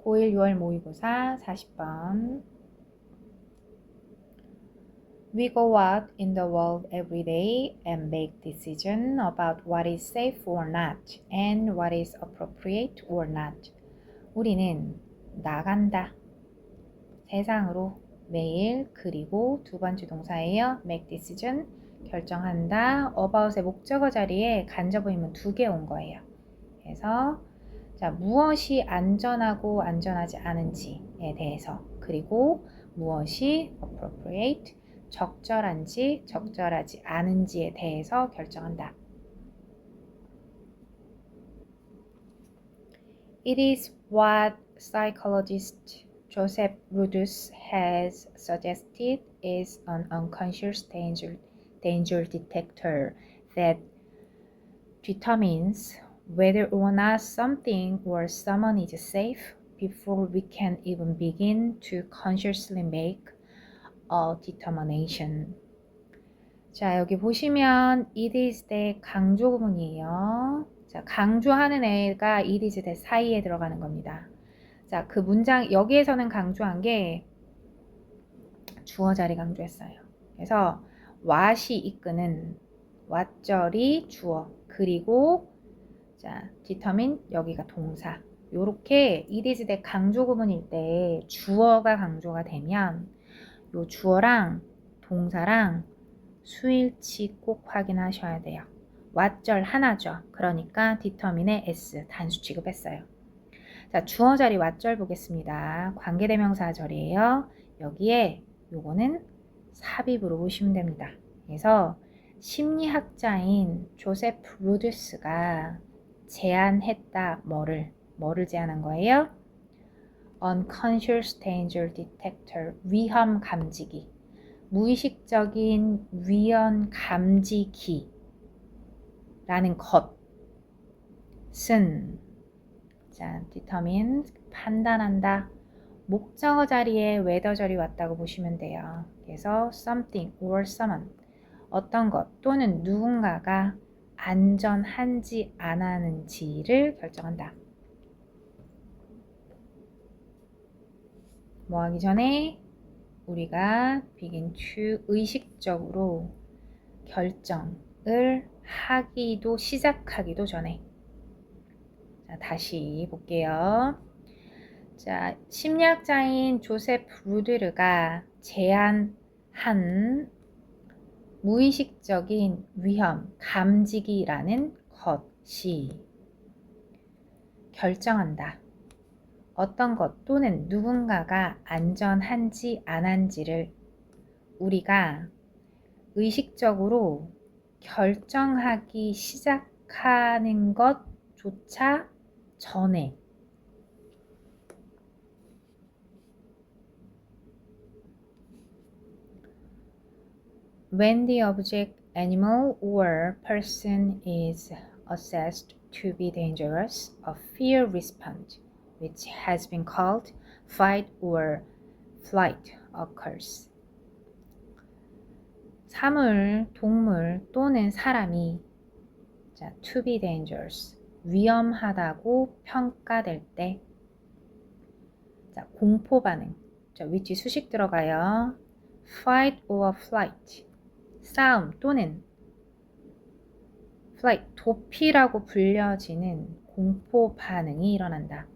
고1 6월 모의고사 40번. We go out in the world every day and make decisions about what is safe or not and what is appropriate or not. 우리는 나간다. 세상으로 매일. 그리고 두 번째 동사예요. make decision 결정한다. about의 목적어 자리에 간접 의문 두 개 온 거예요. 그래서 자, 무엇이 안전하고 안전하지 않은지에 대해서, 그리고 무엇이 appropriate 적절한지 적절하지 않은지에 대해서 결정한다. It is what psychologist Joseph Rudus has suggested is an unconscious danger detector that determines whether or not something or someone is safe before we can even begin to consciously make a determination. 자, 여기 보시면 it is 대 강조 구문이에요. 자, 강조하는 애가 it is 대 사이에 들어가는 겁니다. 자, 그 문장 여기에서는 강조한 게 주어 자리 강조했어요. 그래서 what이 이끄는 what절이 주어, 그리고 자, determine 여기가 동사. 요렇게 it is 대 강조 구문일 때 주어가 강조가 되면 요 주어랑 동사랑 수일치 꼭 확인하셔야 돼요. what절 하나죠. 그러니까 determine의 s 단수 취급했어요. 자, 주어 자리 what절 보겠습니다. 관계대명사 절이에요. 여기에 요거는 삽입으로 보시면 됩니다. 그래서 심리학자인 조세프 루드스가 제안했다. 뭐를 제안한 거예요? Unconscious danger detector, 위험 감지기. 무의식적인 위험 감지기라는 것은 자, determine 판단한다. 목적어 자리에 whether절이 왔다고 보시면 돼요. 그래서 something or someone 어떤 것 또는 누군가가 안전한지 안 하는지를 결정한다. 뭐 하기 전에 우리가 begin to 의식적으로 결정을 하기도 시작하기도 전에 자, 다시 볼게요. 자, 심리학자인 조세프 루드르가 제안한 무의식적인 위험 감지기라는 것이 결정한다. 어떤 것 또는 누군가가 안전한지 안 한지를 우리가 의식적으로 결정하기 시작하는 것조차 전에 When the object, animal, or person is assessed to be dangerous, a fear response, which has been called fight or flight, occurs. 사물, 동물 또는 사람이 자, to be dangerous, 위험하다고 평가될 때 자, 공포 반응, 자, which 수식 들어가요. fight or flight, 싸움 또는 flight, 도피라고 불려지는 공포 반응이 일어난다.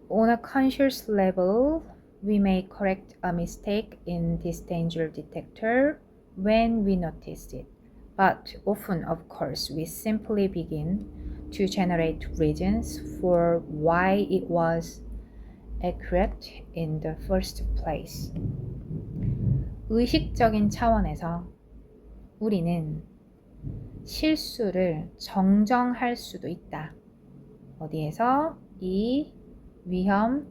On a conscious level, we may correct a mistake in this danger detector when we notice it. But often, of course, we simply begin to generate reasons for why it was accurate in the first place. 의식적인 차원에서 우리는 실수를 정정할 수도 있다. 어디에서? 이 위험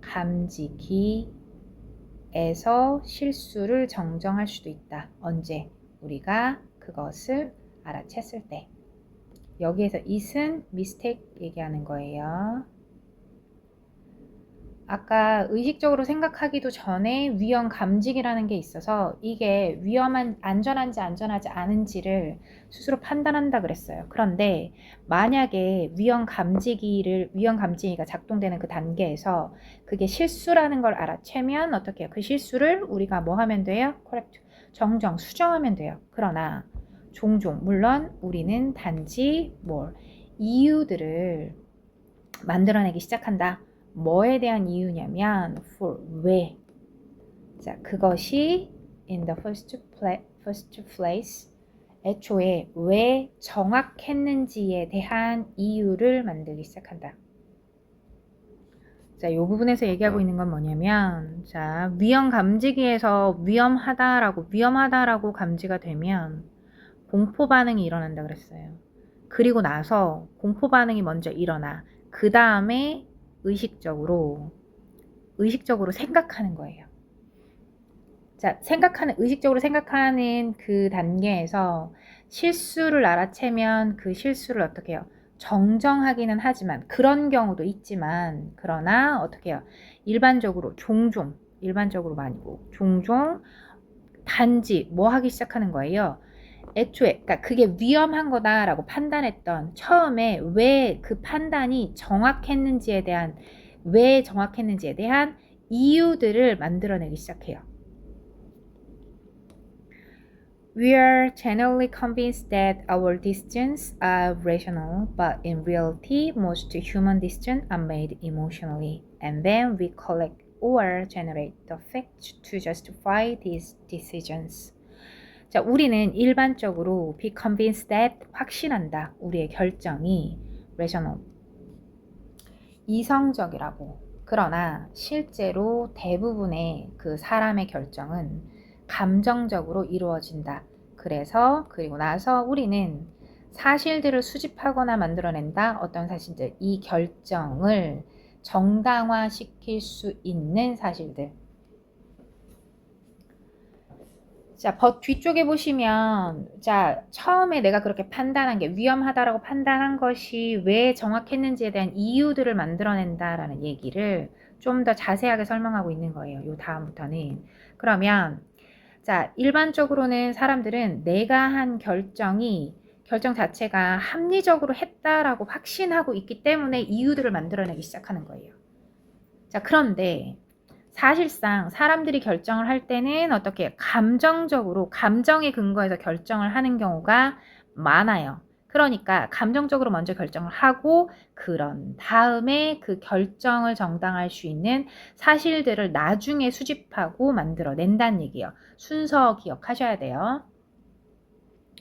감지기에서 실수를 정정할 수도 있다. 언제? 우리가 그것을 알아챘을 때. 여기에서 it은 mistake 얘기하는 거예요. 아까 의식적으로 생각하기도 전에 위험 감지기라는 게 있어서 이게 안전한지 안전하지 않은지를 스스로 판단한다 그랬어요. 그런데 만약에 위험 감지기가 작동되는 그 단계에서 그게 실수라는 걸 알아채면 어떻게 해요? 그 실수를 우리가 뭐 하면 돼요? correct, 수정하면 돼요. 그러나 종종 물론 우리는 단지 이유들을 만들어내기 시작한다. 뭐에 대한 이유냐면 for 왜. 자, 그것이 in the first place 애초에 왜 정확했는지에 대한 이유를 만들기 시작한다. 자, 이 부분에서 얘기하고 있는 건 뭐냐면, 자, 위험 감지기에서 위험하다라고 감지가 되면 공포 반응이 일어난다 그랬어요. 그리고 나서 공포 반응이 먼저 일어나. 그 다음에 의식적으로 생각하는 거예요. 자, 의식적으로 생각하는 그 단계에서 실수를 알아채면 그 실수를 어떻게 해요? 정정하기는 하지만, 그런 경우도 있지만, 그러나 어떻게 해요? 일반적으로 많이고, 종종 단지 뭐 하기 시작하는 거예요? 애초에, 그러니까 그게 위험한 거다라고 판단했던 처음에 왜 그 판단이 왜 정확했는지에 대한 이유들을 만들어내기 시작해요. We are generally convinced that our decisions are rational, but in reality, most human decisions are made emotionally, and then we collect or generate the facts to justify these decisions. 자, 우리는 일반적으로 be convinced that 확신한다. 우리의 결정이 rational, 이성적이라고. 그러나 실제로 대부분의 그 사람의 결정은 감정적으로 이루어진다. 그리고 나서 우리는 사실들을 수집하거나 만들어낸다. 어떤 사실들, 이 결정을 정당화시킬 수 있는 사실들. 자, 뒤쪽에 보시면, 자, 처음에 내가 그렇게 판단한 게 위험하다라고 판단한 것이 왜 정확했는지에 대한 이유들을 만들어낸다라는 얘기를 좀 더 자세하게 설명하고 있는 거예요. 요 다음부터는. 그러면, 자, 일반적으로는 사람들은 내가 한 결정 자체가 합리적으로 했다라고 확신하고 있기 때문에 이유들을 만들어내기 시작하는 거예요. 자, 그런데 사실상 사람들이 결정을 할 때는 어떻게 감정에 근거해서 결정을 하는 경우가 많아요. 그러니까 감정적으로 먼저 결정을 하고 그런 다음에 그 결정을 정당할 수 있는 사실들을 나중에 수집하고 만들어낸다는 얘기예요. 순서 기억하셔야 돼요.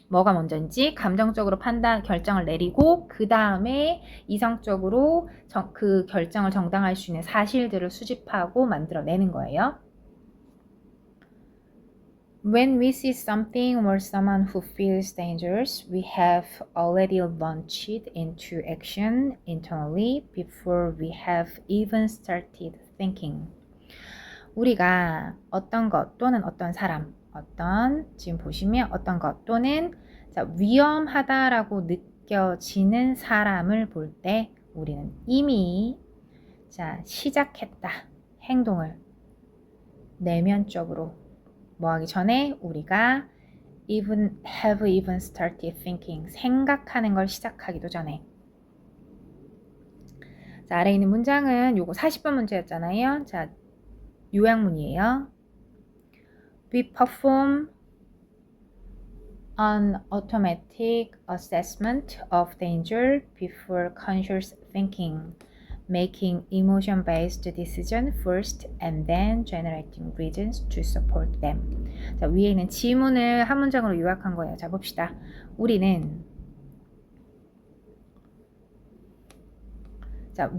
뭐가 먼저인지 감정적으로 결정을 내리고 그 다음에 이성적으로 그 결정을 정당할 수 있는 사실들을 수집하고 만들어내는 거예요. When we see something or someone who feels dangerous, we have already launched into action internally before we have even started thinking. 우리가 어떤 것 또는 어떤 사람, 지금 보시면 어떤 것 또는 위험하다라고 느껴지는 사람을 볼 때 우리는 이미 시작했다. 행동을 내면적으로 뭐 하기 전에 우리가 have even started thinking, 생각하는 걸 시작하기도 전에. 자, 아래에 있는 문장은 요거 40번 문제였잖아요. 자, 요약문이에요. We perform an automatic assessment of danger before conscious thinking, making emotion-based decisions first and then generating reasons to support them. 자, 위에 있는 지문을 한 문장으로 요약한 거예요. 자, 봅시다. 우리는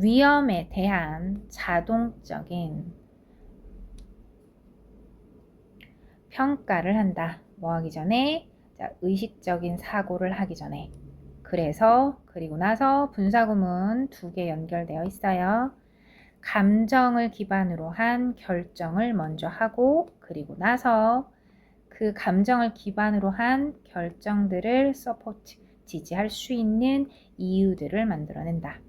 위험에 대한 자동적인 평가를 한다. 뭐 하기 전에? 의식적인 사고를 하기 전에. 그리고 나서 분사구문 2개 연결되어 있어요. 감정을 기반으로 한 결정을 먼저 하고, 그리고 나서 그 감정을 기반으로 한 결정들을 지지할 수 있는 이유들을 만들어낸다.